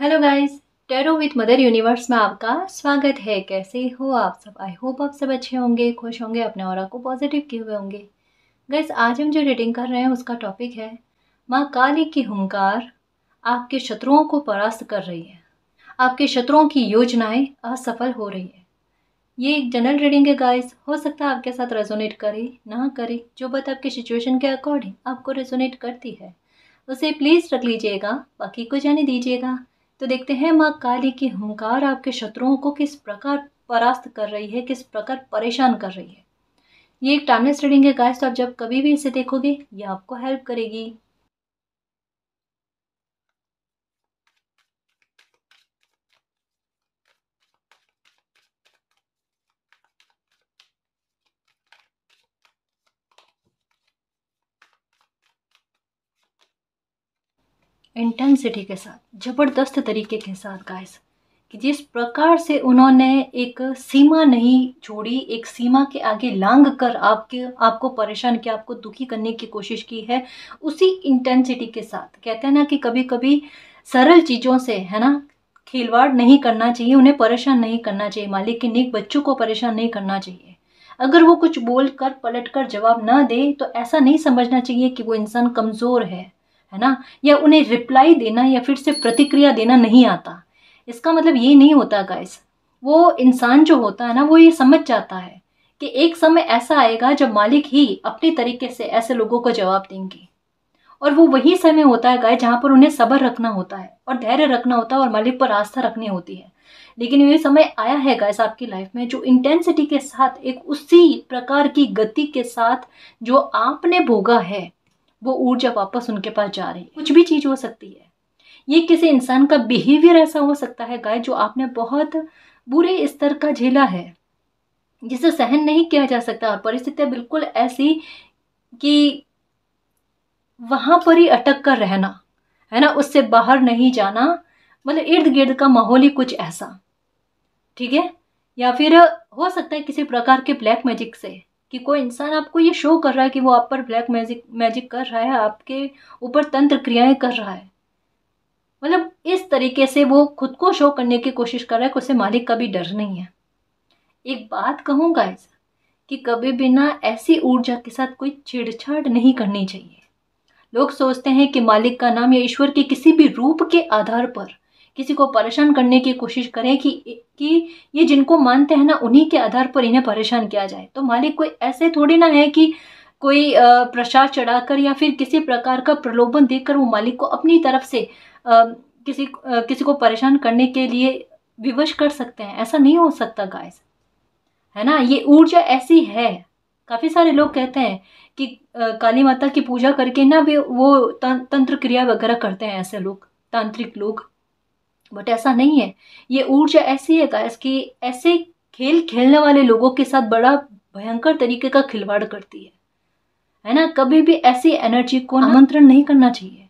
Hello guys, tarot with mother universe में आपका स्वागत है। कैसे हो आप सब? आई होप आप सब अच्छे होंगे, खुश होंगे, अपने ऑरा को पॉजिटिव किए हुए होंगे। गाइस, आज हम जो रीडिंग कर रहे हैं उसका टॉपिक है माँ काली की हुंकार आपके शत्रुओं को परास्त कर रही है। आपके शत्रुओं की योजनाएं असफल हो रही है। ये एक जनरल रीडिंग है गाइस, हो सकता है आपके साथ रेजोनेट करे ना करे। जो बात आपके सिचुएशन के अकॉर्डिंग आपको रेजोनेट करती है उसे प्लीज रख लीजिएगा, बाकी को जाने दीजिएगा। तो देखते हैं माँ काली की हुंकार आपके शत्रुओं को किस प्रकार परास्त कर रही है, किस प्रकार परेशान कर रही है। ये एक टाइमलेस रीडिंग है गाइस, तो आप जब कभी भी इसे देखोगे ये आपको हेल्प करेगी। इंटेंसिटी के साथ, जबरदस्त तरीके के साथ गाइस, कि जिस प्रकार से उन्होंने एक सीमा नहीं छोड़ी, एक सीमा के आगे लांग कर आपको परेशान किया, आपको दुखी करने की कोशिश की है, उसी इंटेंसिटी के साथ। कहते हैं ना कि कभी कभी सरल चीज़ों से, है ना, खिलवाड़ नहीं करना चाहिए, उन्हें परेशान नहीं करना चाहिए। मालिक के नेक बच्चों को परेशान नहीं करना चाहिए। अगर वो कुछ बोल कर पलट कर जवाब ना दे तो ऐसा नहीं समझना चाहिए कि वो इंसान कमज़ोर है ना, या उन्हें रिप्लाई देना या फिर से प्रतिक्रिया देना नहीं आता। इसका मतलब ये नहीं होता गाइस। वो इंसान जो होता है ना, वो ये समझ जाता है कि एक समय ऐसा आएगा जब मालिक ही अपने तरीके से ऐसे लोगों को जवाब देंगे। और वो वही समय होता है गाइस जहाँ पर उन्हें सब्र रखना होता है और धैर्य रखना होता है और मालिक पर आस्था रखनी होती है। लेकिन ये समय आया है गाइस आपकी लाइफ में जो इंटेंसिटी के साथ, एक उसी प्रकार की गति के साथ जो आपने भोगा है, वो ऊर्जा वापस उनके पास जा रही है। कुछ भी चीज हो सकती है। ये किसी इंसान का बिहेवियर ऐसा हो सकता है गाइस जो आपने बहुत बुरे स्तर का झेला है, जिसे सहन नहीं किया जा सकता। और परिस्थितियां बिल्कुल ऐसी कि वहां पर ही अटक कर रहना, है ना, उससे बाहर नहीं जाना। मतलब इर्द गिर्द का माहौल ही कुछ ऐसा, ठीक है। या फिर हो सकता है किसी प्रकार के ब्लैक मैजिक से, कि कोई इंसान आपको ये शो कर रहा है कि वो आप पर ब्लैक मैजिक मैजिक कर रहा है, आपके ऊपर तंत्र क्रियाएं कर रहा है। मतलब इस तरीके से वो खुद को शो करने की कोशिश कर रहा है कि उसे मालिक का भी डर नहीं है। एक बात कहूँ गाइस, कि कभी भी ना ऐसी ऊर्जा के साथ कोई छेड़छाड़ नहीं करनी चाहिए। लोग सोचते हैं कि मालिक का नाम या ईश्वर के किसी भी रूप के आधार पर किसी को परेशान करने की कोशिश करें, कि ये जिनको मानते हैं ना उन्हीं के आधार पर इन्हें परेशान किया जाए। तो मालिक कोई ऐसे थोड़ी ना है कि कोई प्रसाद चढ़ाकर या फिर किसी प्रकार का प्रलोभन देकर वो मालिक को अपनी तरफ से किसी को परेशान करने के लिए विवश कर सकते हैं। ऐसा नहीं हो सकता गाइस, है ना। ये ऊर्जा ऐसी है। काफी सारे लोग कहते हैं कि काली माता की पूजा करके ना वे वो तंत्र क्रिया वगैरह करते हैं, ऐसे लोग, तांत्रिक लोग। बट ऐसा नहीं है। ये ऊर्जा ऐसी है गाइस कि ऐसे खेल खेलने वाले लोगों के साथ बड़ा भयंकर तरीके का खिलवाड़ करती है ना। कभी भी ऐसी एनर्जी को आमंत्रण नहीं करना चाहिए।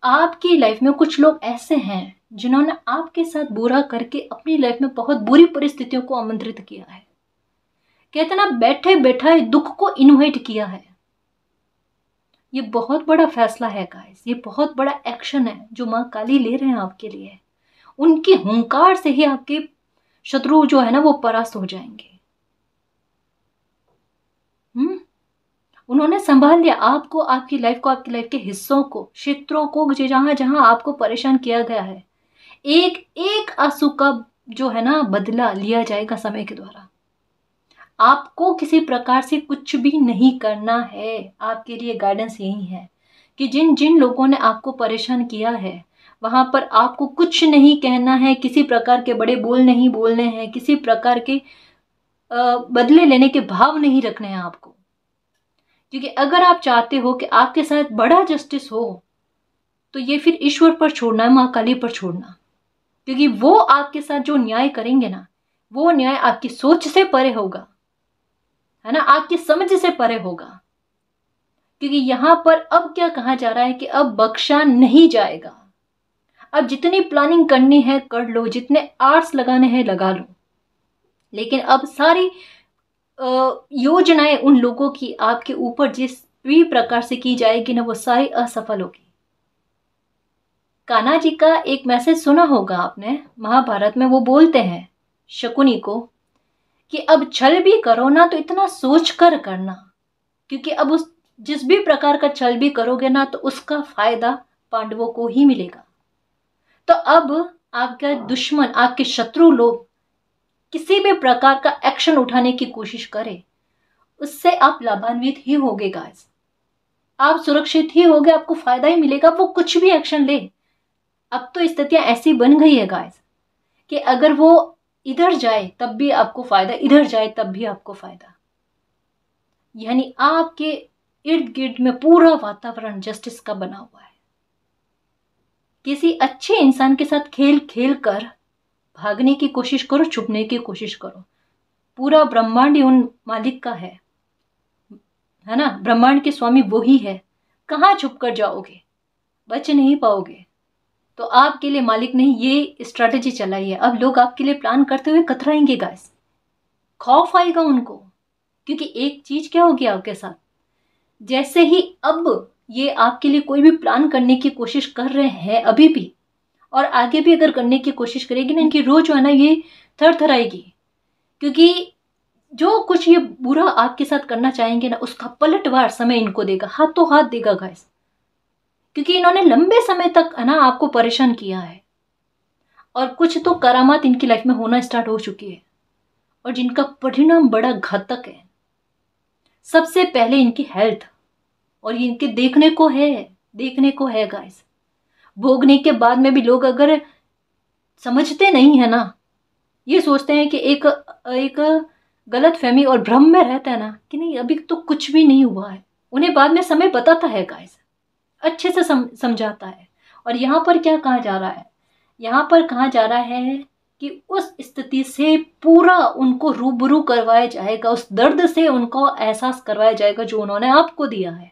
आपकी लाइफ में कुछ लोग ऐसे हैं जिन्होंने आपके साथ बुरा करके अपनी लाइफ में बहुत बुरी परिस्थितियों को आमंत्रित किया है। कहते ना, बैठे बैठे दुख को इन्वाइट किया है। ये बहुत बड़ा फैसला है गाइस, ये बहुत बड़ा एक्शन है जो माँ काली ले रहे हैं आपके लिए। उनकी हुंकार से ही आपके शत्रु जो है ना वो परास्त हो जाएंगे। उन्होंने संभाल लिया आपको, आपकी लाइफ को, आपकी लाइफ के हिस्सों को, क्षेत्रों को, जहां जहां आपको परेशान किया गया है। एक एक आंसू का जो है ना बदला लिया जाएगा समय के द्वारा। आपको किसी प्रकार से कुछ भी नहीं करना है। आपके लिए गाइडेंस यही है कि जिन जिन लोगों ने आपको परेशान किया है वहां पर आपको कुछ नहीं कहना है, किसी प्रकार के बड़े बोल नहीं बोलने हैं, किसी प्रकार के बदले लेने के भाव नहीं रखने हैं आपको। क्योंकि अगर आप चाहते हो कि आपके साथ बड़ा जस्टिस हो तो ये फिर ईश्वर पर छोड़ना है, माँ काली पर छोड़ना। क्योंकि वो आपके साथ जो न्याय करेंगे ना, वो न्याय आपकी सोच से परे होगा, है ना, आपकी समझ से परे होगा। क्योंकि यहां पर अब क्या कहा जा रहा है कि अब बख्शा नहीं जाएगा। अब जितनी प्लानिंग करनी है कर लो, जितने आर्ट्स लगाने हैं लगा लो, लेकिन अब सारी योजनाएं उन लोगों की आपके ऊपर जिस भी प्रकार से की जाएगी ना, वो सारी असफल होगी। कान्हा जी का एक मैसेज सुना होगा आपने, महाभारत में वो बोलते हैं शकुनी को कि अब छल भी करो ना तो इतना सोच कर करना, क्योंकि अब उस जिस भी प्रकार का छल भी करोगे ना तो उसका फायदा पांडवों को ही मिलेगा। तो अब आपका दुश्मन, आपके शत्रु लोग किसी भी प्रकार का एक्शन उठाने की कोशिश करें, उससे आप लाभान्वित ही होगे गाइस, आप सुरक्षित ही होगे, आपको फायदा ही मिलेगा। वो कुछ भी एक्शन ले, अब तो स्थितियां ऐसी बन गई है गाइस कि अगर वो इधर जाए तब भी आपको फायदा, इधर जाए तब भी आपको फायदा। यानी आपके इर्द गिर्द में पूरा वातावरण जस्टिस का बना हुआ है। किसी अच्छे इंसान के साथ खेल खेल कर भागने की कोशिश करो, छुपने की कोशिश करो, पूरा ब्रह्मांड ही उन मालिक का है ना, ब्रह्मांड के स्वामी वो ही है। कहाँ छुप कर जाओगे, बच नहीं पाओगे। तो आपके लिए मालिक ने ये स्ट्रैटेजी चलाई है। अब लोग आपके लिए प्लान करते हुए कतराएंगे गाइस, खौफ आएगा उनको, क्योंकि एक चीज क्या होगी आपके साथ, जैसे ही अब ये आपके लिए कोई भी प्लान करने की कोशिश कर रहे हैं अभी भी, और आगे भी अगर करने की कोशिश करेगी ना, इनकी रोज जो है ना ये थर थर आएगी, क्योंकि जो कुछ ये बुरा आपके साथ करना चाहेंगे ना उसका पलटवार समय इनको देगा, हाथों हाथ देगा गाइस, क्योंकि इन्होंने लंबे समय तक है ना आपको परेशान किया है, और कुछ तो करामात इनकी लाइफ में होना स्टार्ट हो चुकी है, और जिनका परिणाम बड़ा घातक है। सबसे पहले इनकी हेल्थ, और ये इनके देखने को है गाइस। भोगने के बाद में भी लोग अगर समझते नहीं है ना, ये सोचते हैं कि एक गलत फहमी और भ्रम में रहता है ना कि नहीं अभी तो कुछ भी नहीं हुआ है। उन्हें बाद में समय बताता है गाइस, अच्छे से समझाता है। और यहाँ पर क्या कहा जा रहा है, यहाँ पर कहा जा रहा है कि उस स्थिति से पूरा उनको रूबरू करवाया जाएगा, उस दर्द से उनको एहसास करवाया जाएगा जो उन्होंने आपको दिया है।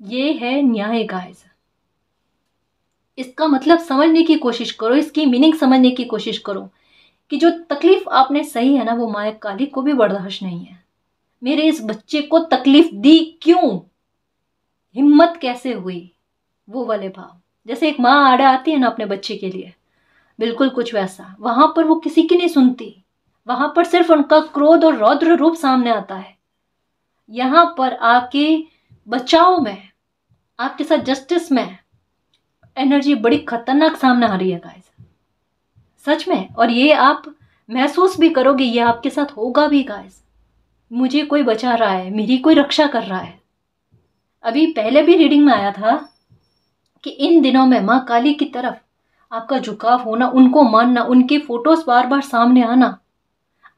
ये है न्याय गाइस। इसका मतलब समझने की कोशिश करो, इसकी मीनिंग समझने की कोशिश करो कि जो तकलीफ आपने सही है ना वो माया काली को भी बर्दाश्त नहीं है। मेरे इस बच्चे को तकलीफ दी क्यों, हिम्मत कैसे हुई, वो वाले भाव। जैसे एक माँ आड़े आती है ना अपने बच्चे के लिए, बिल्कुल कुछ वैसा। वहां पर वो किसी की नहीं सुनती, वहां पर सिर्फ उनका क्रोध और रौद्र रूप सामने आता है। यहां पर आपके बचाव में, आपके साथ जस्टिस में एनर्जी बड़ी खतरनाक सामने आ रही है गाइस, सच में। और ये आप महसूस भी करोगे, ये आपके साथ होगा भी गाइस। मुझे कोई बचा रहा है, मेरी कोई रक्षा कर रहा है। अभी पहले भी रीडिंग में आया था कि इन दिनों में माँ काली की तरफ आपका झुकाव होना, उनको मानना, उनके फोटोज बार बार सामने आना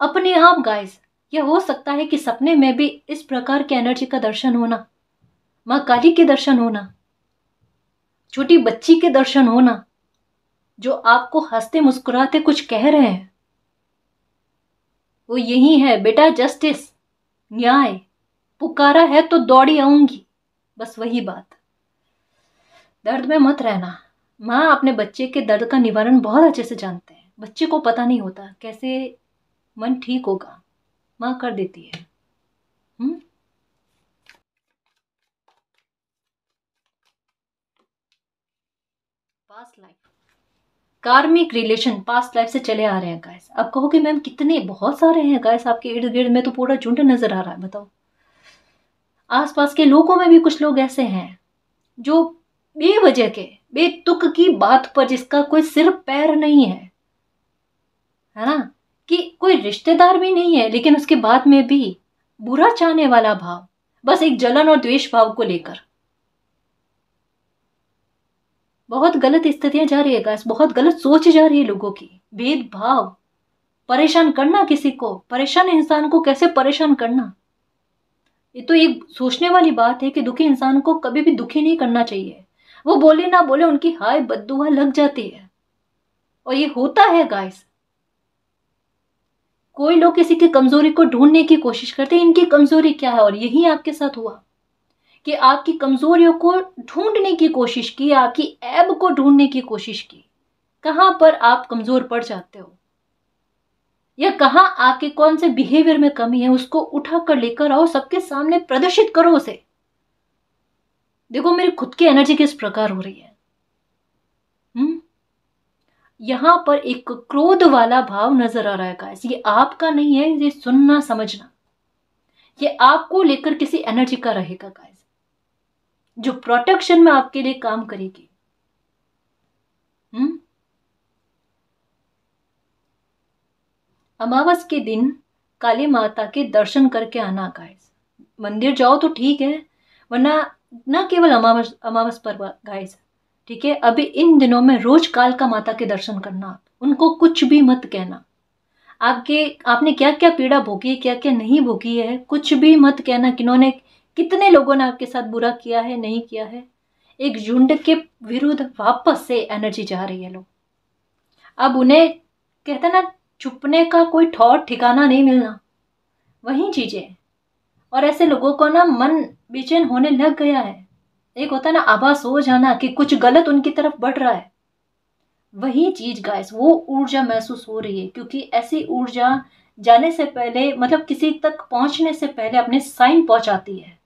अपने आप गाइस। यह हो सकता है कि सपने में भी इस प्रकार की एनर्जी का दर्शन होना, माँ काली के दर्शन होना, छोटी बच्ची के दर्शन होना, जो आपको हंसते मुस्कुराते कुछ कह रहे हैं। वो यही है बेटा, जस्टिस, न्याय पुकारा है तो दौड़ी आऊंगी, बस वही बात। दर्द में मत रहना। माँ अपने बच्चे के दर्द का निवारण बहुत अच्छे से जानते हैं। बच्चे को पता नहीं होता कैसे मन ठीक होगा, माँ कर देती है। पास्ट लाइफ, कार्मिक रिलेशन पास्ट लाइफ से चले आ रहे हैं गाइस। अब कहोगे मैम कितने, बहुत सारे हैं गाइस, आपके इर्द गिर्द में तो पूरा झुंड नजर आ रहा है। बताओ, आसपास के लोगों में भी कुछ लोग ऐसे हैं जो बेवजह के, बेतुक की बात पर, जिसका कोई सिर पैर नहीं है ना, कि कोई रिश्तेदार भी नहीं है, लेकिन उसके बाद में भी बुरा चाहने वाला भाव, बस एक जलन और द्वेष भाव को लेकर। बहुत गलत स्थितियां जा रही है गाइस, बहुत गलत सोच जा रही है लोगों की। भेदभाव, परेशान करना, किसी को परेशान इंसान को कैसे परेशान करना, ये तो एक सोचने वाली बात है कि दुखी इंसान को कभी भी दुखी नहीं करना चाहिए। वो बोले ना बोले, उनकी हाय बद्दुआ लग जाती है, और ये होता है गाइस। कोई लोग किसी की कमजोरी को ढूंढने की कोशिश करते हैं, इनकी कमजोरी क्या है, और यही आपके साथ हुआ कि आपकी कमजोरियों को ढूंढने की कोशिश की, आपकी ऐब को ढूंढने की कोशिश की। कहां पर आप कमजोर पड़ जाते हो, या कहां आपके कौन से बिहेवियर में कमी है, उसको उठा कर लेकर आओ, सबके सामने प्रदर्शित करो उसे। देखो मेरी खुद की एनर्जी किस प्रकार हो रही है, यहाँ पर एक क्रोध वाला भाव नजर आ रहा है गाइस। ये आपका नहीं है, ये सुनना समझना, ये आपको लेकर किसी एनर्जी का रहेगा गाइस, जो प्रोटेक्शन में आपके लिए काम करेगी। अमावस के दिन काली माता के दर्शन करके आना गाइस। मंदिर जाओ तो ठीक है, वरना न केवल अमावस अमावस पर गाइस, ठीक है, अभी इन दिनों में रोज कालका माता के दर्शन करना। उनको कुछ भी मत कहना। आपने क्या क्या पीड़ा भोगी है, क्या क्या नहीं भोगी है, कुछ भी मत कहना। किन्होंने, कितने लोगों ने आपके साथ बुरा किया है, नहीं किया है। एक झुंड के विरुद्ध वापस से एनर्जी जा रही है लोग। अब उन्हें कहते ना, छुपने का कोई ठौर ठिकाना नहीं मिलना, वही चीजें। और ऐसे लोगों को ना मन बेचैन होने लग गया है। एक होता है ना आभास हो जाना कि कुछ गलत उनकी तरफ बढ़ रहा है, वही चीज गाइस, वो ऊर्जा महसूस हो रही है। क्योंकि ऐसी ऊर्जा जाने से पहले, मतलब किसी तक पहुंचने से पहले अपने साइन पहुंचाती है,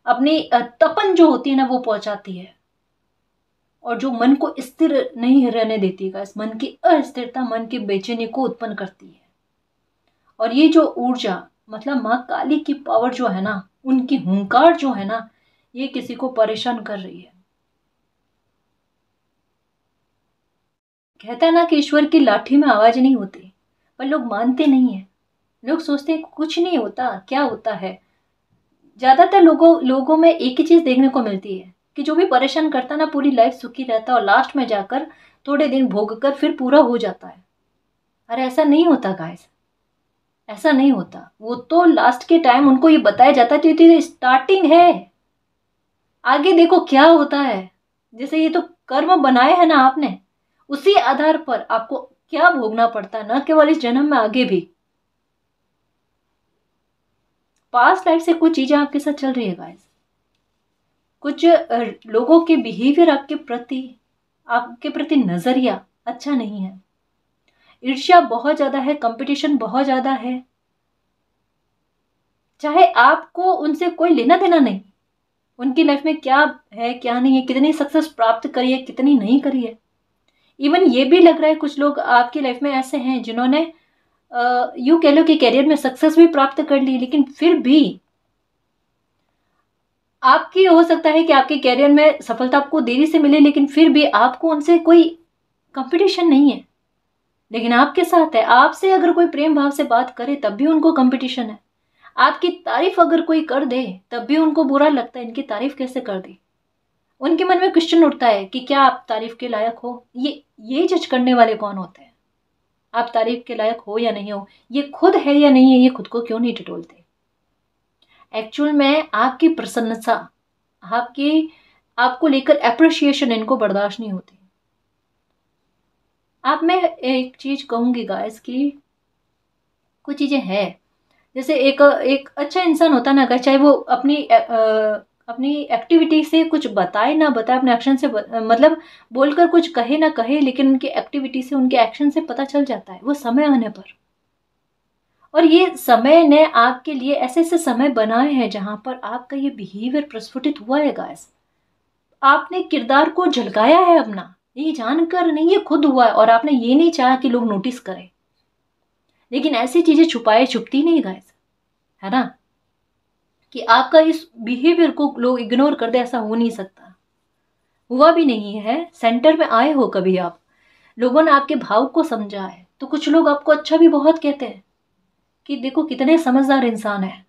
अपनी तपन जो होती है ना वो पहुंचाती है। और जो मन को स्थिर नहीं रहने देती गाइस, मन की अस्थिरता, मन की बेचैनी को उत्पन्न करती है। और ये जो ऊर्जा, मतलब माँ काली की पावर जो है ना, उनकी हुंकार जो है ना, ये किसी को परेशान कर रही है। कहता है ना कि ईश्वर की लाठी में आवाज नहीं होती, पर लोग मानते नहीं है। लोग सोचते हैं कुछ नहीं होता, क्या होता है। ज्यादातर लोगों में एक ही चीज देखने को मिलती है कि जो भी परेशान करता ना पूरी लाइफ सुखी रहता है, और लास्ट में जाकर थोड़े दिन भोग कर फिर पूरा हो जाता है। अरे ऐसा नहीं होता गाइस, ऐसा नहीं होता। वो तो लास्ट के टाइम उनको ये बताया जाता है तो स्टार्टिंग है, आगे देखो क्या होता है। जैसे ये तो कर्म बनाए हैं ना आपने, उसी आधार पर आपको क्या भोगना पड़ता है, न केवल इस जन्म में, आगे भी। पास्ट लाइफ से कुछ चीजें आपके साथ चल रही है गाइस। कुछ लोगों के बिहेवियर आपके प्रति नजरिया अच्छा नहीं है। ईर्ष्या बहुत ज्यादा है, कंपटीशन बहुत ज्यादा है। चाहे आपको उनसे कोई लेना देना नहीं, उनकी लाइफ में क्या है क्या नहीं है, कितनी सक्सेस प्राप्त करी है, कितनी नहीं करी है। इवन ये भी लग रहा है कुछ लोग आपकी लाइफ में ऐसे हैं जिन्होंने यूं कह लो कि करियर में सक्सेस भी प्राप्त कर ली, लेकिन फिर भी आपकी हो सकता है कि आपके करियर में सफलता आपको देरी से मिले, लेकिन फिर भी आपको उनसे कोई कंपटीशन नहीं है। लेकिन आपके साथ है, आपसे अगर कोई प्रेम भाव से बात करे तब भी उनको कंपटीशन है। आपकी तारीफ अगर कोई कर दे तब भी उनको बुरा लगता है, इनकी तारीफ कैसे कर दी। उनके मन में क्वेश्चन उठता है कि क्या आप तारीफ के लायक हो। ये जज करने वाले कौन होते हैं, आप तारीफ के लायक हो या नहीं हो, ये खुद है या नहीं है, ये खुद को क्यों नहीं टटोलते। एक्चुअल में आपकी प्रसन्नता, आपको लेकर अप्रिशिएशन इनको बर्दाश्त नहीं होती। आप, मैं एक चीज कहूंगी गाइस कि कुछ चीजें हैं, जैसे एक एक अच्छा इंसान होता है ना, चाहे वो अपनी एक्टिविटी से कुछ बताए ना बताए, अपने एक्शन से मतलब बोलकर कुछ कहे ना कहे, लेकिन उनकी एक्टिविटी से, उनके एक्शन से पता चल जाता है वो समय आने पर। और ये समय ने आपके लिए ऐसे ऐसे समय बनाए हैं जहां पर आपका ये बिहेवियर प्रस्फुटित हुआ है गाइस। आपने किरदार को झलकाया है अपना, ये जानकर नहीं, ये खुद हुआ है। और आपने ये नहीं चाहा कि लोग नोटिस करें, लेकिन ऐसी चीजें छुपाए छुपती नहीं गाइस, है ना। कि आपका इस बिहेवियर को लोग इग्नोर कर दे, ऐसा हो नहीं सकता, हुआ भी नहीं है। सेंटर में आए हो कभी आप, लोगों ने आपके भाव को समझा है, तो कुछ लोग आपको अच्छा भी बहुत कहते हैं कि देखो कितने समझदार इंसान है।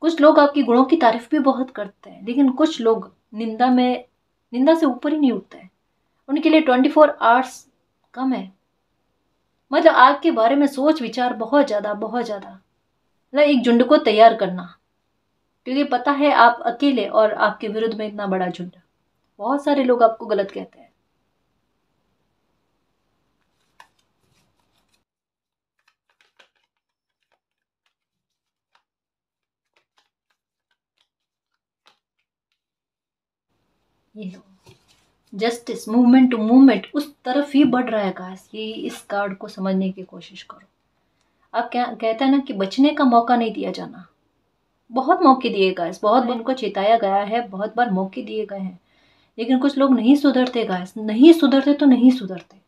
कुछ लोग आपकी गुणों की तारीफ भी बहुत करते हैं, लेकिन कुछ लोग निंदा से ऊपर ही नहीं उठते हैं। उनके लिए 24 आवर्स कम है। मतलब आपके बारे में सोच विचार बहुत ज्यादा, बहुत ज्यादा। मतलब एक झुंड को तैयार करना, क्योंकि पता है आप अकेले और आपके विरुद्ध में इतना बड़ा झुंड, बहुत सारे लोग आपको गलत कहते हैं। ये लो, जस्टिस, मूवमेंट टू मूवमेंट उस तरफ ही बढ़ रहा है गाइस। ये इस कार्ड को समझने की कोशिश करो। आप क्या कहते हैं ना कि बचने का मौका नहीं दिया जाना। बहुत मौके दिए गाइस, बहुत उनको चेताया गया है, बहुत बार मौके दिए गए हैं, लेकिन कुछ लोग नहीं सुधरते गाइस, नहीं सुधरते तो नहीं सुधरते।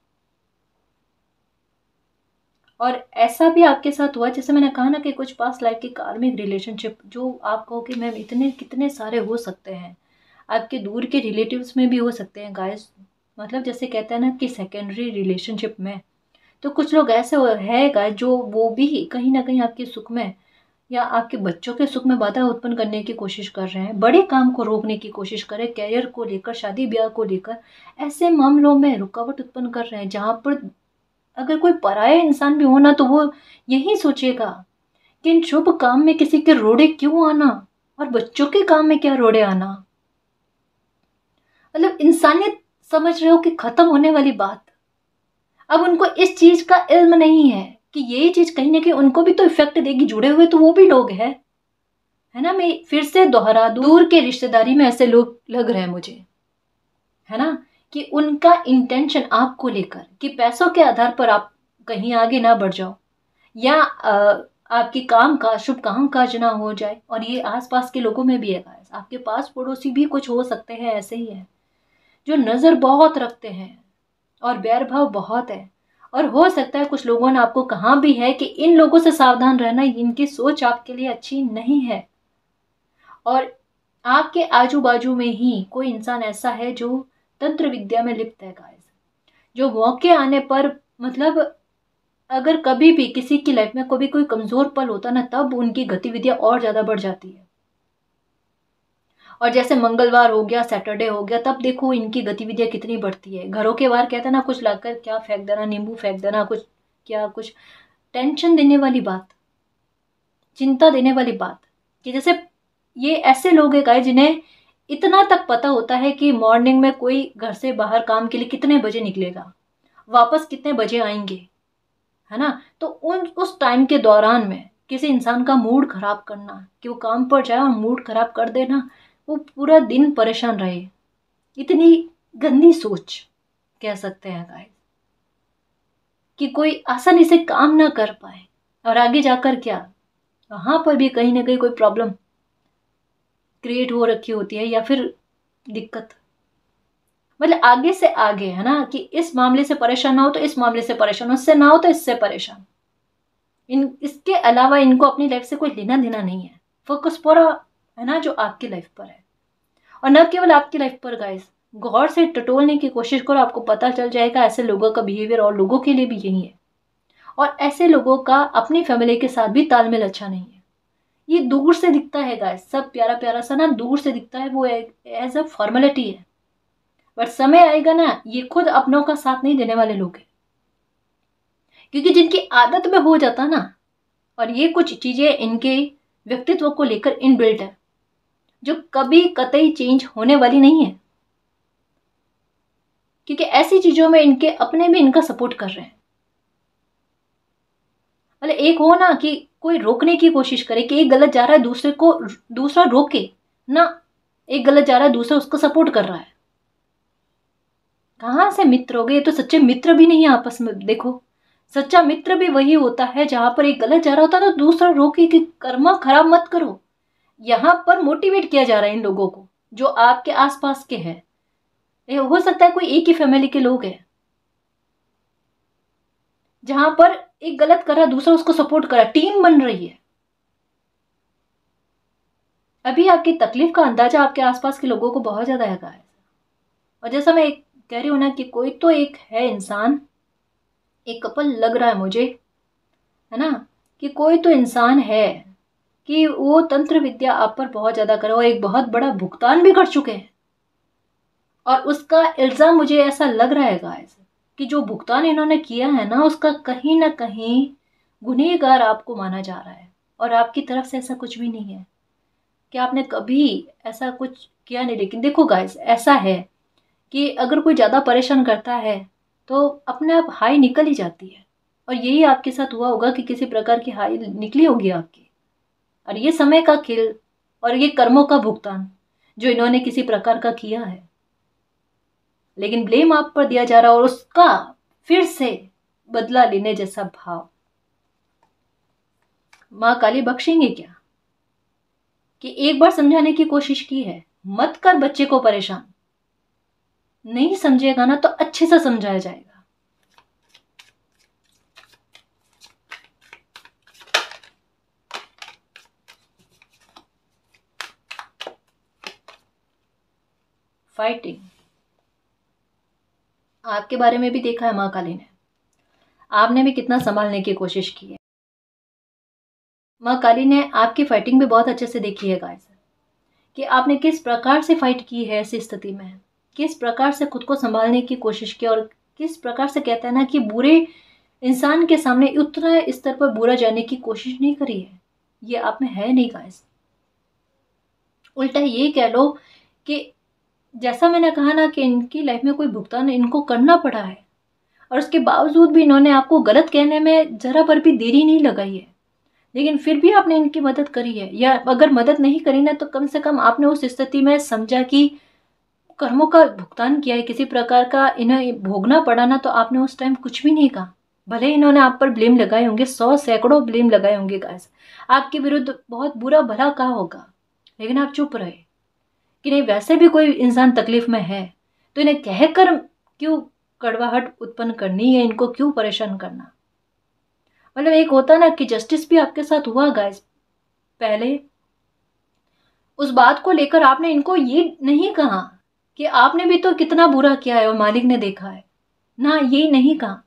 और ऐसा भी आपके साथ हुआ, जैसे मैंने कहा ना कि कुछ पास्ट लाइफ के कार्मिक रिलेशनशिप, जो आप कहो कि मैम इतने कितने सारे हो सकते हैं, आपके दूर के रिलेटिव्स में भी हो सकते हैं गाइस। मतलब जैसे कहते हैं ना कि सेकेंडरी रिलेशनशिप में, तो कुछ लोग ऐसे है गाइस जो वो भी कहीं ना कहीं आपके सुख में या आपके बच्चों के सुख में बाधा उत्पन्न करने की कोशिश कर रहे हैं, बड़े काम को रोकने की कोशिश कर रहे हैं, कैरियर को लेकर, शादी ब्याह को लेकर ऐसे मामलों में रुकावट उत्पन्न कर रहे हैं, जहां पर अगर कोई पराया इंसान भी हो ना, तो वो यही सोचेगा कि इन शुभ काम में किसी के रोड़े क्यों आना, और बच्चों के काम में क्या रोड़े आना। मतलब इंसानियत समझ रहे हो कि खत्म होने वाली बात। अब उनको इस चीज का इल्म नहीं है कि यही चीज कहीं ना कहीं उनको भी तो इफेक्ट देगी, जुड़े हुए तो वो भी लोग हैं, है ना। मैं फिर से दोहरा दूं, दूर के रिश्तेदारी में ऐसे लोग लग रहे हैं मुझे, है ना, कि उनका इंटेंशन आपको लेकर कि पैसों के आधार पर आप कहीं आगे ना बढ़ जाओ, या आपकी काम का शुभ काम काज ना हो जाए। और ये आसपास के लोगों में भी है गाइस, आपके पास पड़ोसी भी कुछ हो सकते हैं ऐसे ही है, जो नजर बहुत रखते हैं और बैर भाव बहुत है। और हो सकता है कुछ लोगों ने आपको कहा भी है कि इन लोगों से सावधान रहना, इनकी सोच आपके लिए अच्छी नहीं है। और आपके आजू बाजू में ही कोई इंसान ऐसा है जो तंत्र विद्या में लिप्त है गाइस, जो मौके आने पर, मतलब अगर कभी भी किसी की लाइफ में कभी कोई कमजोर पल होता ना, तब उनकी गतिविधियां और ज्यादा बढ़ जाती है। और जैसे मंगलवार हो गया, सैटरडे हो गया, तब देखो इनकी गतिविधियां कितनी बढ़ती है। घरों के बाहर कहते हैं ना, कुछ लाकर क्या फेंक देना, नींबू फेंक देना, कुछ क्या, कुछ टेंशन देने वाली बात, चिंता देने वाली बात। कि जैसे ये ऐसे लोग हैं गाइस जिन्हें इतना तक पता होता है कि मॉर्निंग में कोई घर से बाहर काम के लिए कितने बजे निकलेगा, वापस कितने बजे आएंगे, है ना। तो उस टाइम के दौरान में किसी इंसान का मूड खराब करना, कि वो काम पर जाए और मूड खराब कर देना, वो पूरा दिन परेशान रहे, इतनी गंदी सोच कह सकते हैं गाइस, कि कोई आसानी से काम ना कर पाए और आगे जाकर क्या, वहां पर भी कहीं ना कहीं कोई प्रॉब्लम क्रिएट हो रखी होती है, या फिर दिक्कत। मतलब आगे से आगे, है ना, कि इस मामले से परेशान ना हो तो इस मामले से परेशान हो, इससे ना हो तो इससे परेशान। इसके अलावा इनको अपनी लाइफ से कोई लेना देना नहीं है, फोकस पूरा, है ना, जो आपकी लाइफ पर है। और न केवल आपकी लाइफ पर गाइस, गौर से टटोलने की कोशिश करो, आपको पता चल जाएगा ऐसे लोगों का बिहेवियर और लोगों के लिए भी यही है। और ऐसे लोगों का अपनी फैमिली के साथ भी तालमेल अच्छा नहीं है। ये दूर से दिखता है गाइस, सब प्यारा प्यारा सा ना दूर से दिखता है, वो एज अ फॉर्मेलिटी है, बट समय आएगा ना, ये खुद अपनों का साथ नहीं देने वाले लोग हैं। क्योंकि जिनकी आदत में हो जाता ना, और ये कुछ चीजें इनके व्यक्तित्व को लेकर इनबिल्ट है, जो कभी कतई चेंज होने वाली नहीं है। क्योंकि ऐसी चीजों में इनके अपने भी इनका सपोर्ट कर रहे हैं। मतलब एक हो ना कि कोई रोकने की कोशिश करे कि एक गलत जा रहा है, दूसरे को दूसरा रोके ना, एक गलत जा रहा है दूसरा उसको सपोर्ट कर रहा है। कहां से मित्र हो गए, तो सच्चे मित्र भी नहीं है आपस में। देखो, सच्चा मित्र भी वही होता है जहां पर एक गलत जा रहा होता है तो दूसरा रोके कि कर्मा खराब मत करो। यहां पर मोटिवेट किया जा रहा है इन लोगों को जो आपके आसपास के हैं। हो सकता है कोई एक ही फैमिली के लोग हैं, जहां पर एक गलत कर रहा है दूसरा उसको सपोर्ट कर रहा है, टीम बन रही है। अभी आपकी तकलीफ का अंदाजा आपके आसपास के लोगों को बहुत ज्यादा है। और जैसा मैं कह रही हूं ना कि कोई तो एक है इंसान, एक कपल लग रहा है मुझे, है ना, कि कोई तो इंसान है कि वो तंत्र विद्या आप पर बहुत ज्यादा करे और एक बहुत बड़ा भुगतान भी कर चुके हैं। और उसका इल्जाम मुझे ऐसा लग रहा है गाइस कि जो भुगतान इन्होंने किया है ना, उसका कहीं ना कहीं गुनहगार आपको माना जा रहा है। और आपकी तरफ से ऐसा कुछ भी नहीं है कि आपने कभी ऐसा कुछ किया नहीं। लेकिन देखो गाइस, ऐसा है कि अगर कोई ज़्यादा परेशान करता है तो अपने आप हाई निकल ही जाती है। और यही आपके साथ हुआ होगा कि किसी प्रकार की हाई निकली होगी आपकी। और ये समय का खेल और ये कर्मों का भुगतान जो इन्होंने किसी प्रकार का किया है, लेकिन ब्लेम आप पर दिया जा रहा है और उसका फिर से बदला लेने जैसा भाव। माँ काली बख्शेंगे क्या? कि एक बार समझाने की कोशिश की है, मत कर बच्चे को परेशान, नहीं समझेगा ना तो अच्छे से समझाया जाएगा। फाइटिंग, आपके बारे में भी देखा है माँ काली ने, आपने भी कितना संभालने की कोशिश की है। माँ काली ने आपकी फाइटिंग भी बहुत अच्छे से देखी है गाइस, कि आपने किस प्रकार से फाइट की है ऐसी स्थिति में, किस प्रकार से खुद को संभालने की कोशिश की, और किस प्रकार से कहते हैं ना कि बुरे इंसान के सामने उतना स्तर पर बुरा जाने की कोशिश नहीं करी है। ये आप में है नहीं गाइस। उल्टा ये कह लो कि जैसा मैंने कहा ना कि इनकी लाइफ में कोई भुगतान इनको करना पड़ा है, और उसके बावजूद भी इन्होंने आपको गलत कहने में जरा पर भी देरी नहीं लगाई है, लेकिन फिर भी आपने इनकी मदद करी है। या अगर मदद नहीं करी ना तो कम से कम आपने उस स्थिति में समझा कि कर्मों का भुगतान किया है, किसी प्रकार का इन्हें भोगना पड़ा ना, तो आपने उस टाइम कुछ भी नहीं कहा। भले इन्होंने आप पर ब्लेम लगाए होंगे, 100 सैकड़ों ब्लेम लगाए होंगे गाइस, आपके विरुद्ध बहुत बुरा भला कहा होगा, लेकिन आप चुप रहे कि नहीं वैसे भी कोई इंसान तकलीफ में है तो इन्हें कहकर क्यों कड़वाहट उत्पन्न करनी है, इनको क्यों परेशान करना। मतलब एक होता ना कि जस्टिस भी आपके साथ हुआ गाइस। पहले उस बात को लेकर आपने इनको ये नहीं कहा कि आपने भी तो कितना बुरा किया है और मालिक ने देखा है ना, ये नहीं कहा,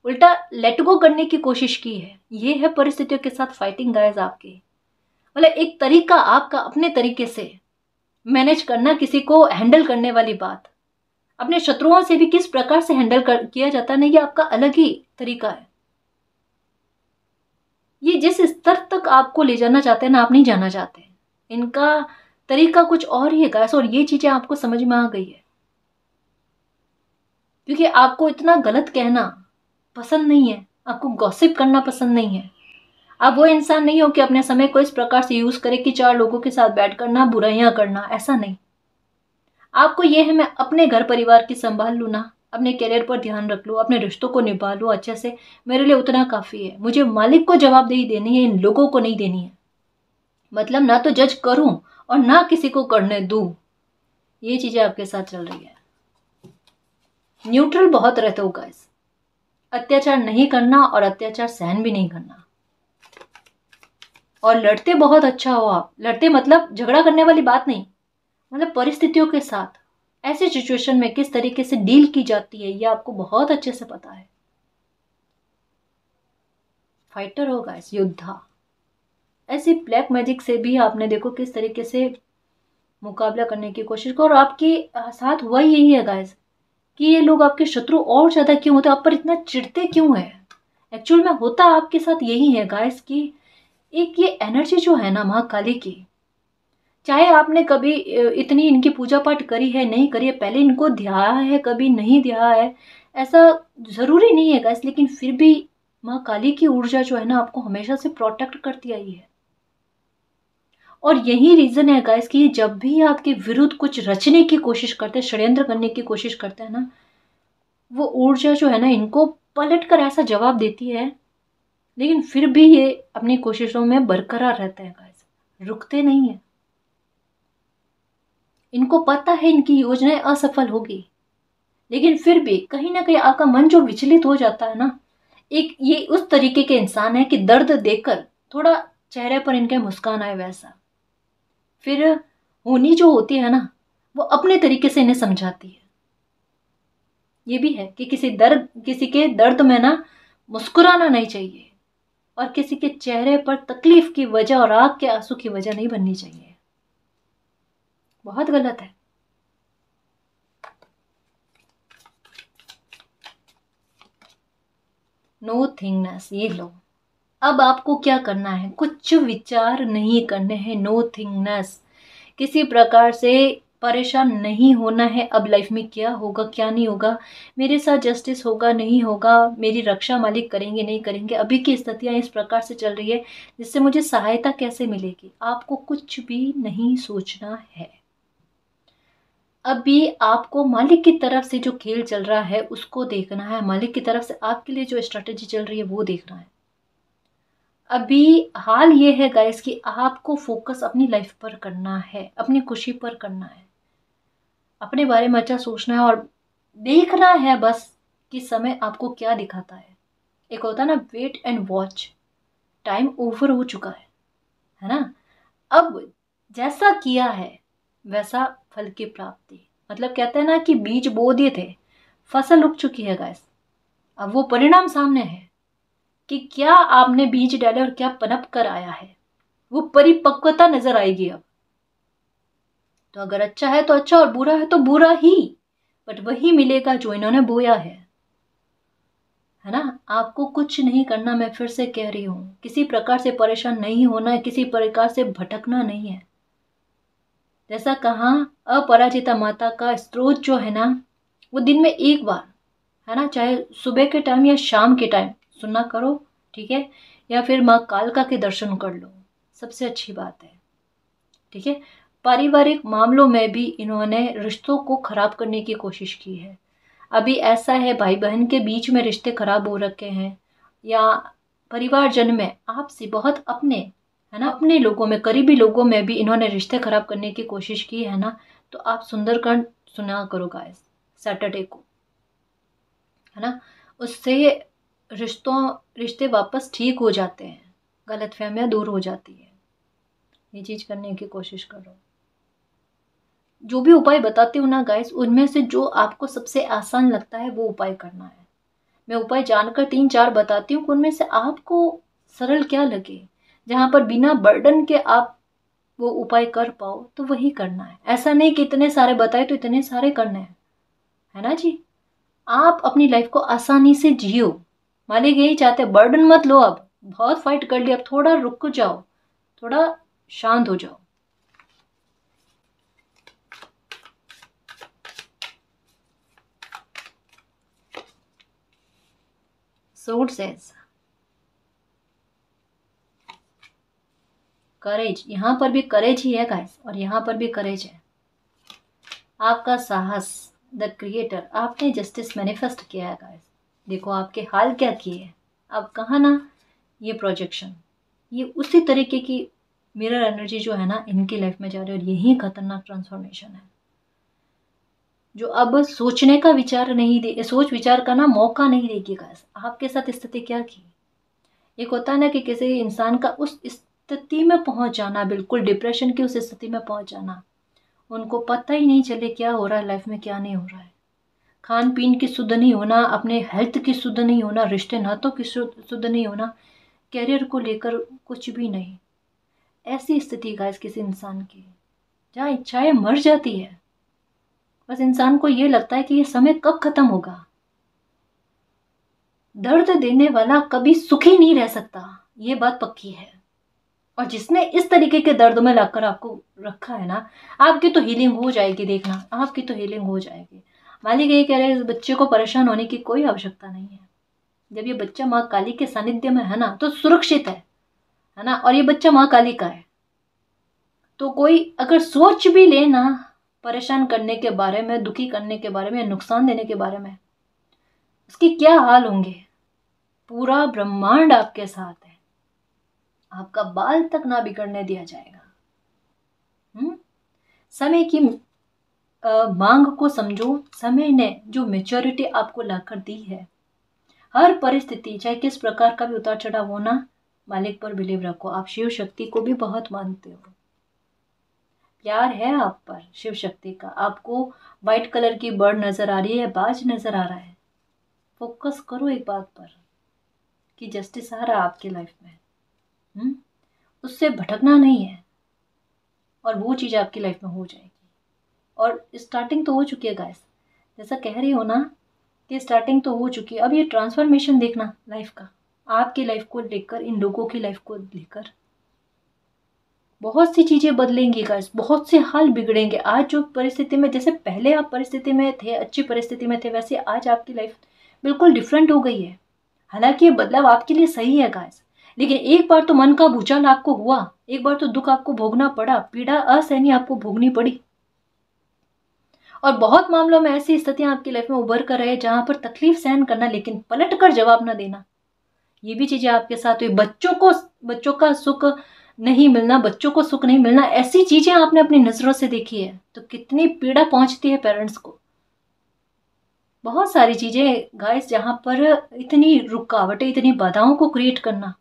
उल्टा लेट गो करने की कोशिश की है। ये है परिस्थितियों के साथ फाइटिंग गाइस आपकी। मतलब एक तरीका आपका अपने तरीके से मैनेज करना, किसी को हैंडल करने वाली बात, अपने शत्रुओं से भी किस प्रकार से किया जाता है ना, ये आपका अलग ही तरीका है। ये जिस स्तर तक आपको ले जाना चाहते हैं ना, आप नहीं जाना चाहते, इनका तरीका कुछ और ही है गाइस, और ये चीजें आपको समझ में आ गई है, क्योंकि आपको इतना गलत कहना पसंद नहीं है, आपको गॉसिप करना पसंद नहीं है। आप वो इंसान नहीं हो कि अपने समय को इस प्रकार से यूज करे कि 4 लोगों के साथ बैठ करना बुराइयां करना, ऐसा नहीं। आपको ये है मैं अपने घर परिवार की संभाल लूँ ना, अपने करियर पर ध्यान रख लूँ, अपने रिश्तों को निभा लूँ अच्छे से, मेरे लिए उतना काफ़ी है। मुझे मालिक को जवाबदेही देनी है, इन लोगों को नहीं देनी है। मतलब ना तो जज करूं और ना किसी को करने दूं, ये चीज़ें आपके साथ चल रही है। न्यूट्रल बहुत रहते हो गाइस, अत्याचार नहीं करना और अत्याचार सहन भी नहीं करना। और लड़ते बहुत अच्छा हो आप, लड़ते मतलब झगड़ा करने वाली बात नहीं, मतलब परिस्थितियों के साथ ऐसे सिचुएशन में किस तरीके से डील की जाती है, ये आपको बहुत अच्छे से पता है। फाइटर हो गाइस, योद्धा। ऐसे ब्लैक मैजिक से भी आपने देखो किस तरीके से मुकाबला करने की कोशिश को, और आपके साथ हुआ यही है गाइस कि ये लोग आपके शत्रु और ज्यादा क्यों होते, आप पर इतना चिढ़ते क्यों है। एक्चुअल में होता आपके साथ यही है गाइस कि एक ये एनर्जी जो है ना माँ काली की, चाहे आपने कभी इतनी इनकी पूजा पाठ करी है नहीं करी है, पहले इनको ध्याया है कभी नहीं ध्याया है, ऐसा जरूरी नहीं है गाइस, लेकिन फिर भी माँ काली की ऊर्जा जो है ना आपको हमेशा से प्रोटेक्ट करती आई है। और यही रीजन है गाइस कि जब भी आपके विरुद्ध कुछ रचने की कोशिश करते हैं, षड्यंत्र करने की कोशिश करते हैं ना, वो ऊर्जा जो है ना इनको पलट कर ऐसा जवाब देती है, लेकिन फिर भी ये अपनी कोशिशों में बरकरार रहते हैं गाइस, रुकते नहीं है। इनको पता है इनकी योजनाएं असफल होगी, लेकिन फिर भी कहीं ना कहीं आपका मन जो विचलित हो जाता है ना, एक ये उस तरीके के इंसान है कि दर्द देकर थोड़ा चेहरे पर इनके मुस्कान आए वैसा। फिर होनी जो होती है ना वो अपने तरीके से इन्हें समझाती है। ये भी है कि किसी के दर्द में ना मुस्कुराना नहीं चाहिए, और किसी के चेहरे पर तकलीफ की वजह और आग के आंसू की वजह नहीं बननी चाहिए, बहुत गलत है। नो थिंगनेस, ये लो। अब आपको क्या करना है, कुछ विचार नहीं करने हैं, नो थिंगनेस, किसी प्रकार से परेशान नहीं होना है। अब लाइफ में क्या होगा क्या नहीं होगा, मेरे साथ जस्टिस होगा नहीं होगा, मेरी रक्षा मालिक करेंगे नहीं करेंगे, अभी की स्थितियां इस प्रकार से चल रही है जिससे मुझे सहायता कैसे मिलेगी, आपको कुछ भी नहीं सोचना है। अभी आपको मालिक की तरफ से जो खेल चल रहा है उसको देखना है, मालिक की तरफ से आपके लिए जो स्ट्रेटेजी चल रही है वो देखना है। अभी हाल ये है गाइस कि आपको फोकस अपनी लाइफ पर करना है, अपनी खुशी पर करना है। अपने बारे में अच्छा सोचना है और देखना है बस कि समय आपको क्या दिखाता है। एक होता है ना wait and watch, time over हो चुका है ना। अब जैसा किया है वैसा फल की प्राप्ति, मतलब कहते हैं ना कि बीज बो दिए थे, फसल उग चुकी है गाइस। अब वो परिणाम सामने है कि क्या आपने बीज डाले और क्या पनप कर आया है, वो परिपक्वता नजर आएगी अब। तो अगर अच्छा है तो अच्छा और बुरा है तो बुरा ही, बट वही मिलेगा जो इन्होंने बोया है ना। आपको कुछ नहीं करना, मैं फिर से कह रही हूँ, किसी प्रकार से परेशान नहीं होना है, किसी प्रकार से भटकना नहीं है। जैसा कहा, अपराजिता माता का स्त्रोत जो है ना, वो दिन में एक बार, है ना, चाहे सुबह के टाइम या शाम के टाइम सुनना करो, ठीक है, या फिर माँ कालका के दर्शन कर लो, सबसे अच्छी बात है, ठीक है। पारिवारिक मामलों में भी इन्होंने रिश्तों को खराब करने की कोशिश की है। अभी ऐसा है भाई बहन के बीच में रिश्ते खराब हो रखे हैं, या परिवारजन में आपसे बहुत अपने, है ना, अपने लोगों में, करीबी लोगों में भी इन्होंने रिश्ते खराब करने की कोशिश की है ना। तो आप सुंदरकांड सुना करो गाइस सैटरडे को, है ना। उससे रिश्ते वापस ठीक हो जाते हैं, गलतफहमियां दूर हो जाती है। ये चीज करने की कोशिश करो। जो भी उपाय बताती हूँ ना गाइस, उनमें से जो आपको सबसे आसान लगता है वो उपाय करना है। मैं उपाय जानकर 3-4 बताती हूँ, उनमें से आपको सरल क्या लगे, जहां पर बिना बर्डन के आप वो उपाय कर पाओ, तो वही करना है। ऐसा नहीं कि इतने सारे बताए तो इतने सारे करने हैं, है ना जी। आप अपनी लाइफ को आसानी से जियो, मालिक यही चाहते हैं। बर्डन मत लो, अब बहुत फाइट कर लिया, अब थोड़ा रुक जाओ, थोड़ा शांत हो जाओ। Sword says करेज, यहां पर भी करेज ही है गाइस, और यहां पर भी करेज है। आपका साहस, द क्रिएटर, आपने जस्टिस मैनिफेस्ट किया है गाइस। देखो आपके हाल क्या किए। अब कहा ना, ये प्रोजेक्शन, ये उसी तरीके की मिरर एनर्जी जो है ना इनकी लाइफ में जा रही है, और यही खतरनाक ट्रांसफॉर्मेशन है जो अब सोचने का विचार नहीं दे, सोच विचार का ना मौका नहीं देगी गाइस। आपके साथ स्थिति क्या की। एक होता है ना कि किसी इंसान का उस स्थिति में पहुंच जाना, बिल्कुल डिप्रेशन की उस स्थिति में पहुंच जाना, उनको पता ही नहीं चले क्या हो रहा है लाइफ में, क्या नहीं हो रहा है। खान पीन की शुद्ध नहीं होना, अपने हेल्थ की शुद्ध नहीं होना, रिश्ते नातों की शुद्ध नहीं होना, कैरियर को लेकर कुछ भी नहीं। ऐसी स्थिति गाइस किसी इंसान की, जहाँ इच्छाएं मर जाती है। बस इंसान को ये लगता है कि ये समय कब खत्म होगा। दर्द देने वाला कभी सुखी नहीं रह सकता, ये बात पक्की है। और जिसने इस तरीके के दर्द में लाकर आपको रखा है ना, आपकी तो हीलिंग हो जाएगी, देखना आपकी तो हीलिंग हो जाएगी। मालिक यही कह रहे हैं, इस बच्चे को परेशान होने की कोई आवश्यकता नहीं है। जब ये बच्चा माँ काली के सानिध्य में है ना, तो सुरक्षित है ना, और ये बच्चा माँ काली का है। तो कोई अगर सोच भी ले ना परेशान करने के बारे में, दुखी करने के बारे में, नुकसान देने के बारे में, उसकी क्या हाल होंगे। पूरा ब्रह्मांड आपके साथ है, आपका बाल तक ना बिगड़ने दिया जाएगा। समय की मांग को समझो। समय ने जो मेच्योरिटी आपको लाकर दी है, हर परिस्थिति चाहे किस प्रकार का भी उतार चढ़ाव हो ना, मालिक पर बिलीव रखो। आप शिव शक्ति को भी बहुत मानते हो, प्यार है आप पर शिव शक्ति का। आपको व्हाइट कलर की बर्ड नजर आ रही है, बाज नजर आ रहा है, फोकस करो एक बात पर कि जस्टिस आ रहा है आपकी लाइफ में। उससे भटकना नहीं है, और वो चीज़ आपकी लाइफ में हो जाएगी। और स्टार्टिंग तो हो चुकी है गाइस, जैसा कह रही हो ना कि स्टार्टिंग तो हो चुकी है। अब ये ट्रांसफॉर्मेशन देखना लाइफ का, आपकी लाइफ को लेकर, इन लोगों की लाइफ को लेकर बहुत सी चीज़ें बदलेंगी गाइस, बहुत से हाल बिगड़ेंगे। आज जो परिस्थिति में, जैसे पहले आप परिस्थिति में थे, अच्छी परिस्थिति में थे, वैसे आज आपकी लाइफ बिल्कुल डिफरेंट हो गई है। हालांकि ये बदलाव आपके लिए सही है गाइस, लेकिन एक बार तो मन का भूचाल आपको हुआ, एक बार तो दुख आपको भोगना पड़ा, पीड़ा असहनीय आपको भोगनी पड़ी। और बहुत मामलों में ऐसी स्थितियां आपकी लाइफ में उभर कर रहे जहां पर तकलीफ सहन करना, लेकिन पलट कर जवाब न देना, ये भी चीजें आपके साथ हुई। बच्चों का सुख नहीं मिलना, बच्चों को सुख नहीं मिलना, ऐसी चीजें आपने अपनी नजरों से देखी है तो कितनी पीड़ा पहुंचती है पेरेंट्स को। बहुत सारी चीजें गाइस जहां पर इतनी रुकावटें, इतनी बाधाओं को क्रिएट करना।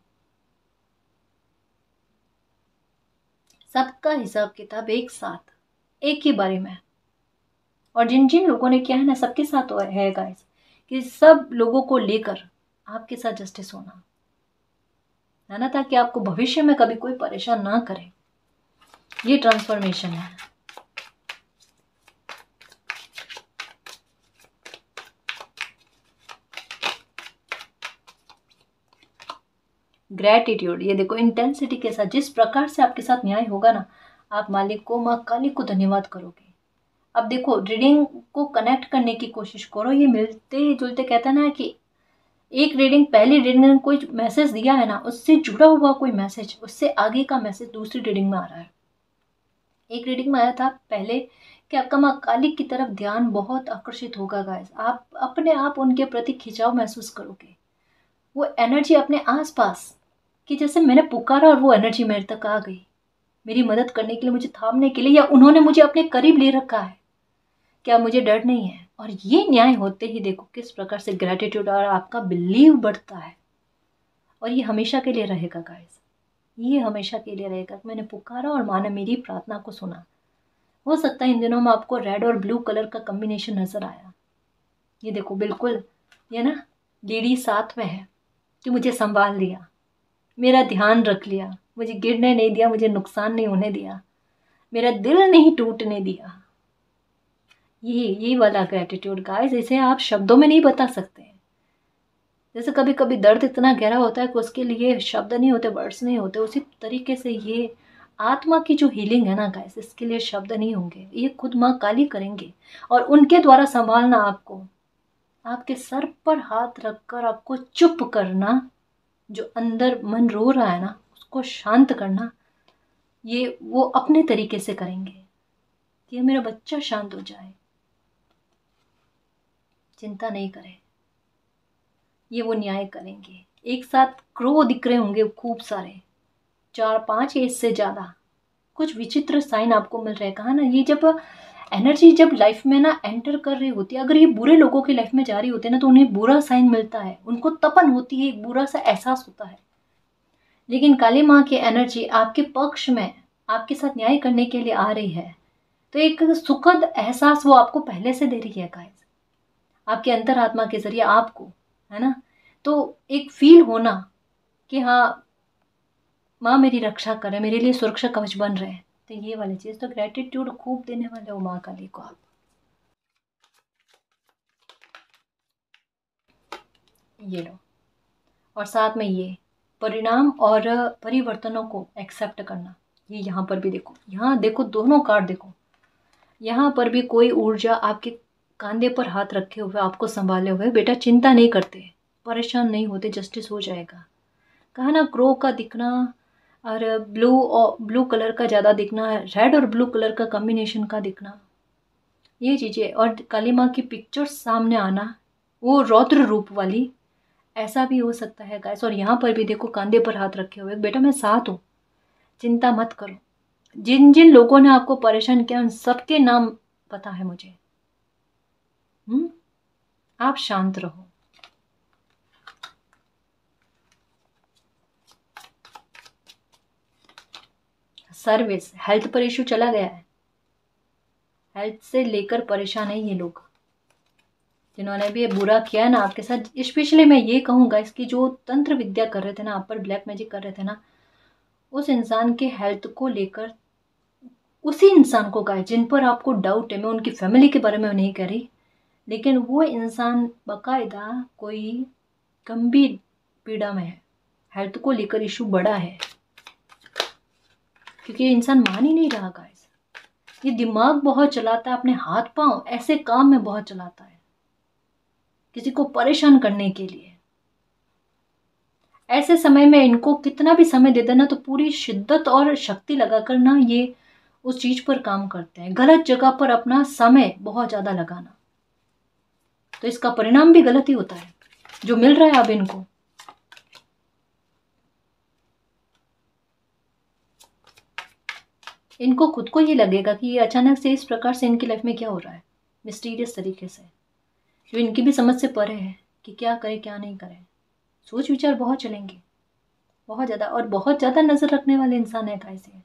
सबका हिसाब किताब एक साथ, एक ही बारे में। और जिन जिन लोगों ने किया है ना, सबके साथ है गाइस, कि सब लोगों को लेकर आपके साथ जस्टिस होना है ना, ताकि आपको भविष्य में कभी कोई परेशान ना करे। ये ट्रांसफॉर्मेशन है। ग्रेटिट्यूड, ये देखो इंटेंसिटी के साथ जिस प्रकार से आपके साथ न्याय होगा ना, आप मालिक को, माँ काली को धन्यवाद करोगे। अब देखो रीडिंग को कनेक्ट करने की कोशिश करो। ये मिलते जुलते कहते हैं ना कि एक रीडिंग, पहली रीडिंग ने कोई मैसेज दिया है ना, उससे जुड़ा हुआ कोई मैसेज, उससे आगे का मैसेज दूसरी रीडिंग में आ रहा है। एक रीडिंग में आया था पहले कि आपका माँ काली की तरफ ध्यान बहुत आकर्षित होगा गाइस, आप अपने आप उनके प्रति खिंचाव महसूस करोगे। वो एनर्जी अपने आसपास, कि जैसे मैंने पुकारा और वो एनर्जी मेरे तक आ गई, मेरी मदद करने के लिए, मुझे थामने के लिए, या उन्होंने मुझे अपने करीब ले रखा है। क्या मुझे डर नहीं है? और ये न्याय होते ही देखो किस प्रकार से ग्रेटिट्यूड और आपका बिलीव बढ़ता है। और ये हमेशा के लिए रहेगा गाइस, ये हमेशा के लिए रहेगा। मैंने पुकारा और माँ ने मेरी प्रार्थना को सुना। हो सकता है इन दिनों में आपको रेड और ब्लू कलर का कॉम्बिनेशन नजर आया। ये देखो बिल्कुल, ये ना लेडी साथ में है कि मुझे संभाल लिया, मेरा ध्यान रख लिया, मुझे गिरने नहीं दिया, मुझे नुकसान नहीं होने दिया, मेरा दिल नहीं टूटने दिया। ये वाला ग्रेटिट्यूड गाइस, इसे आप शब्दों में नहीं बता सकते। जैसे कभी कभी दर्द इतना गहरा होता है कि उसके लिए शब्द नहीं होते, वर्ड्स नहीं होते, उसी तरीके से ये आत्मा की जो हीलिंग है ना गाइस, इसके लिए शब्द नहीं होंगे, ये खुद माँ काली करेंगे। और उनके द्वारा संभालना आपको, आपके सर पर हाथ रखकर आपको चुप करना, जो अंदर मन रो रहा है ना उसको शांत करना, ये वो अपने तरीके से करेंगे कि मेरा बच्चा शांत हो जाए, चिंता नहीं करे। ये वो न्याय करेंगे। एक साथ क्रो दिख रहे होंगे खूब सारे, 4-5 या इससे ज्यादा। कुछ विचित्र साइन आपको मिल रहे हैं। कहा ना, ये जब एनर्जी जब लाइफ में ना एंटर कर रही होती है, अगर ये बुरे लोगों की लाइफ में जा रही होती है ना, तो उन्हें बुरा साइन मिलता है, उनको तपन होती है, एक बुरा सा एहसास होता है। लेकिन काली माँ की एनर्जी आपके पक्ष में, आपके साथ न्याय करने के लिए आ रही है, तो एक सुखद एहसास वो आपको पहले से दे रही है गाइस, आपके अंतरात्मा के जरिए आपको, है ना। तो एक फील होना कि हाँ माँ मेरी रक्षा करे, मेरे लिए सुरक्षा कवच बन रहे हैं, तो ये वाली चीज। तो ग्रेटिट्यूड खूब देने वाले हो माँ काली को आप। ये लो, और साथ में ये परिणाम और परिवर्तनों को एक्सेप्ट करना। ये यहाँ पर भी देखो, यहाँ देखो दोनों कार्ड देखो, यहाँ पर भी कोई ऊर्जा आपके कंधे पर हाथ रखे हुए, आपको संभाले हुए, बेटा चिंता नहीं करते, परेशान नहीं होते, जस्टिस हो जाएगा। कहा ना क्रो का दिखना और ब्लू कलर का ज़्यादा दिखना, रेड और ब्लू कलर का कॉम्बिनेशन का दिखना, ये चीज़ें, और काली माँ की पिक्चर्स सामने आना, वो रौद्र रूप वाली, ऐसा भी हो सकता है गाइस। और यहाँ पर भी देखो कंधे पर हाथ रखे हुए, बेटा मैं साथ हूँ, चिंता मत करो। जिन जिन लोगों ने आपको परेशान किया उन सबके नाम पता है मुझे। आप शांत रहो। सर्विस, हेल्थ पर इशू चला गया है, हेल्थ से लेकर परेशान है ये लोग, जिन्होंने भी ये बुरा किया है ना आपके साथ। स्पेशली मैं ये कहूँगा, इसकी जो तंत्र विद्या कर रहे थे ना आप पर, ब्लैक मैजिक कर रहे थे ना, उस इंसान के हेल्थ को लेकर, उसी इंसान को गाय जिन पर आपको डाउट है, मैं उनकी फैमिली के बारे में नहीं कह रही, लेकिन वो इंसान बाकायदा कोई गंभीर पीड़ा में है, हेल्थ को लेकर इशू बड़ा है, क्योंकि ये इंसान मान ही नहीं रहा गाइस। ये दिमाग बहुत चलाता है, अपने हाथ पांव ऐसे काम में बहुत चलाता है किसी को परेशान करने के लिए। ऐसे समय में इनको कितना भी समय दे देना तो पूरी शिद्दत और शक्ति लगाकर ना ये उस चीज पर काम करते हैं। गलत जगह पर अपना समय बहुत ज्यादा लगाना, तो इसका परिणाम भी गलत ही होता है जो मिल रहा है अब इनको। इनको खुद को ये लगेगा कि ये अचानक से इस प्रकार से इनकी लाइफ में क्या हो रहा है, मिस्टीरियस तरीके से, जो इनकी भी समझ से परे है कि क्या करें क्या नहीं करें। सोच विचार बहुत चलेंगे, बहुत ज़्यादा, और बहुत ज़्यादा नज़र रखने वाले इंसान है गाइस ये,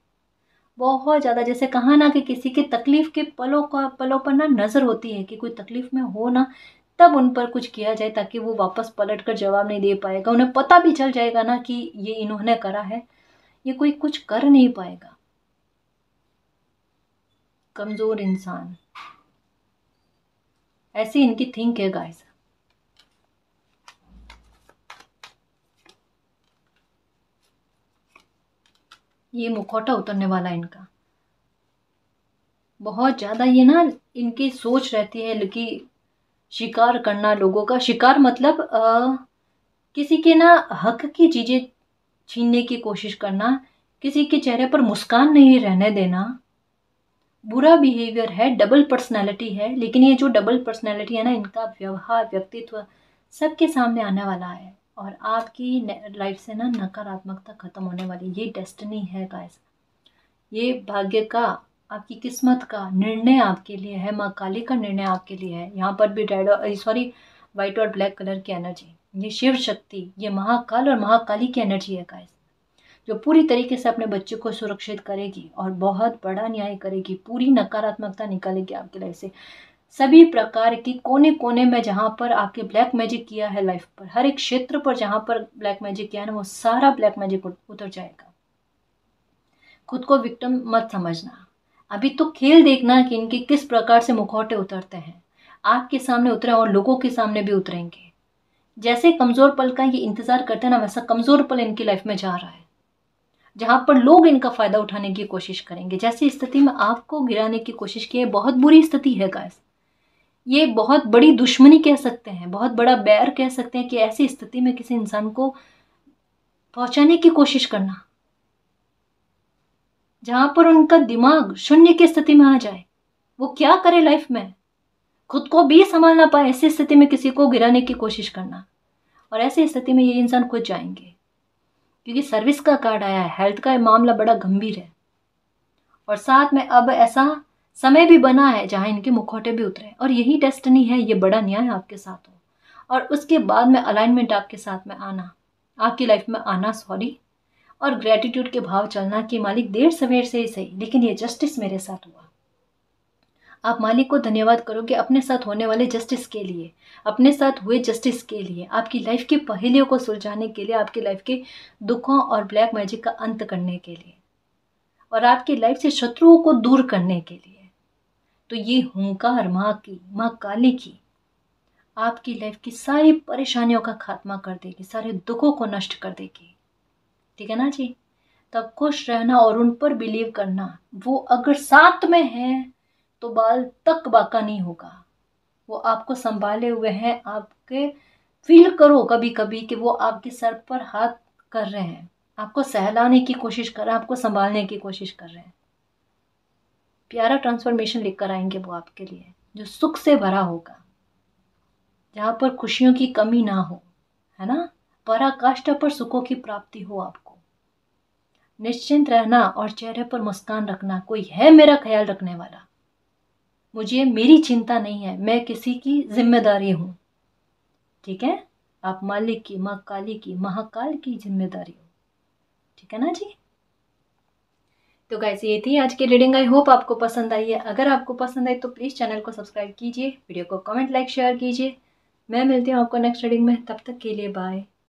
बहुत ज़्यादा। जैसे कहा ना कि किसी के तकलीफ के पलों पर ना नज़र होती है कि कोई तकलीफ में हो ना, तब उन पर कुछ किया जाए ताकि वो वापस पलट कर जवाब नहीं दे पाएगा। उन्हें पता भी चल जाएगा ना कि ये इन्होंने करा है, ये कोई कुछ कर नहीं पाएगा। कमज़ोर इंसान, ऐसी इनकी थिंक है गाइस। ये मुखौटा उतरने वाला है इनका, बहुत ज़्यादा। ये ना इनकी सोच रहती है कि शिकार करना लोगों का, शिकार मतलब किसी के ना हक की चीज़ें छीनने की कोशिश करना, किसी के चेहरे पर मुस्कान नहीं रहने देना, बुरा बिहेवियर है, डबल पर्सनैलिटी है। लेकिन ये जो डबल पर्सनैलिटी है ना, इनका व्यवहार, व्यक्तित्व सबके सामने आने वाला है और आपकी लाइफ से ना नकारात्मकता खत्म होने वाली। ये डेस्टिनी है गाइस, ये भाग्य का, आपकी किस्मत का निर्णय आपके लिए है, माँ काली का निर्णय आपके लिए है। यहाँ पर भी व्हाइट और ब्लैक कलर की एनर्जी, ये शिव शक्ति, ये महाकाल और महाकाली की एनर्जी है गाइस, जो पूरी तरीके से अपने बच्चे को सुरक्षित करेगी और बहुत बड़ा न्याय करेगी, पूरी नकारात्मकता निकालेगी आपकी लाइफ से। सभी प्रकार की कोने कोने में जहाँ पर आपके ब्लैक मैजिक किया है लाइफ पर, हर एक क्षेत्र पर जहाँ पर ब्लैक मैजिक किया है ना, वो सारा ब्लैक मैजिक उतर जाएगा। खुद को विक्टिम मत समझना, अभी तो खेल देखना कि इनके किस प्रकार से मुखौटे उतरते हैं। आपके सामने उतरे और लोगों के सामने भी उतरेंगे। जैसे कमजोर पल का ये इंतजार करते हैं ना, वैसा कमजोर पल इनकी लाइफ में जा रहा है, जहां पर लोग इनका फायदा उठाने की कोशिश करेंगे। जैसी स्थिति में आपको गिराने की कोशिश की है, बहुत बुरी स्थिति है गाइस, ये बहुत बड़ी दुश्मनी कह सकते हैं, बहुत बड़ा बैर कह सकते हैं कि ऐसी स्थिति में किसी इंसान को पहुंचाने की कोशिश करना, जहां पर उनका दिमाग शून्य की स्थिति में आ जाए। वो क्या करे लाइफ में, खुद को भी संभाल ना पाए, ऐसी स्थिति में किसी को गिराने की कोशिश करना। और ऐसी स्थिति में ये इंसान खुद जाएंगे, क्योंकि सर्विस का कार्ड आया है, हेल्थ का मामला बड़ा गंभीर है। और साथ में अब ऐसा समय भी बना है जहां इनके मुखौटे भी उतरे, और यही डेस्टिनी है, ये बड़ा न्याय आपके साथ हो और उसके बाद में अलाइनमेंट आपके साथ में आना, आपकी लाइफ में आना, सॉरी, और ग्रेटिट्यूड के भाव चलना कि मालिक देर सवेर से ही सही, लेकिन ये जस्टिस मेरे साथ हुआ। आप मालिक को धन्यवाद करोगे अपने साथ होने वाले जस्टिस के लिए, अपने साथ हुए जस्टिस के लिए, आपकी लाइफ की पहेलियों को सुलझाने के लिए, आपकी लाइफ के दुखों और ब्लैक मैजिक का अंत करने के लिए, और आपकी लाइफ से शत्रुओं को दूर करने के लिए। तो ये हुंकार माँ की, माँ काली की, आपकी लाइफ की सारी परेशानियों का खात्मा कर देगी, सारे दुखों को नष्ट कर देगी। ठीक है ना जी। तब खुश रहना और उन पर बिलीव करना, वो अगर साथ में है तो बाल तक बाका नहीं होगा, वो आपको संभाले हुए हैं। आपके फील करो कभी कभी कि वो आपके सर पर हाथ कर रहे हैं, आपको सहलाने की कोशिश कर रहे हैं, आपको संभालने की कोशिश कर रहे हैं। प्यारा ट्रांसफॉर्मेशन लेकर आएंगे वो आपके लिए, जो सुख से भरा होगा, जहां पर खुशियों की कमी ना हो, है ना, पराकाष्ठा पर सुखों की प्राप्ति हो आपको। निश्चिंत रहना और चेहरे पर मुस्कान रखना, कोई है मेरा ख्याल रखने वाला, मुझे मेरी चिंता नहीं है, मैं किसी की जिम्मेदारी हूं। ठीक है, आप मालिक की, माँ काली की, महाकाल की जिम्मेदारी हो। ठीक है ना जी। तो गाइस ये थी आज की रीडिंग, आई होप आपको पसंद आई है। अगर आपको पसंद आई तो प्लीज़ चैनल को सब्सक्राइब कीजिए, वीडियो को कमेंट लाइक शेयर कीजिए। मैं मिलती हूँ आपको नेक्स्ट रीडिंग में, तब तक के लिए बाय।